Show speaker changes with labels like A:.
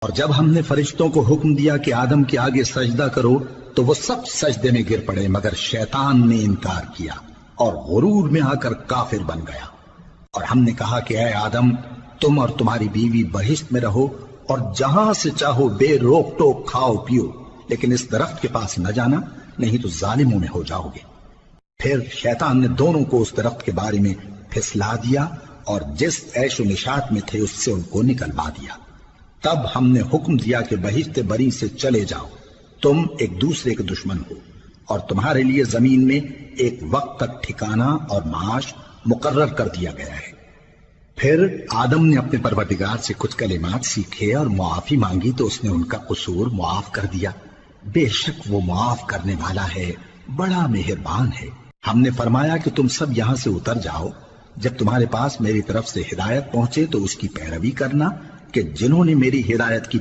A: اور جب ہم نے فرشتوں کو حکم دیا کہ آدم کے آگے سجدہ کرو تو وہ سب سجدے میں گر پڑے مگر شیطان نے انکار کیا اور غرور میں آ کر کافر بن گیا۔ اور ہم نے کہا کہ اے آدم، تم اور تمہاری بیوی بہشت میں رہو اور جہاں سے چاہو بے روک ٹوک کھاؤ پیو، لیکن اس درخت کے پاس نہ جانا، نہیں تو ظالموں میں ہو جاؤ گے۔ پھر شیطان نے دونوں کو اس درخت کے بارے میں پھسلا دیا اور جس عیش و نشاط میں تھے اس سے ان کو نکلوا دیا۔ تب ہم نے حکم دیا کہ بہشت بری سے چلے جاؤ، تم ایک دوسرے کے دشمن ہو، اور تمہارے لیے زمین میں ایک وقت تک ٹھکانہ اور معاش مقرر کر دیا گیا ہے۔ پھر آدم نے اپنے پروردگار سے کچھ کلمات سیکھے اور معافی مانگی تو اس نے ان کا قصور معاف کر دیا۔ بے شک وہ معاف کرنے والا ہے، بڑا مہربان ہے۔ ہم نے فرمایا کہ تم سب یہاں سے اتر جاؤ، جب تمہارے پاس میری طرف سے ہدایت پہنچے تو اس کی پیروی کرنا کہ جنہوں نے میری ہدایت کی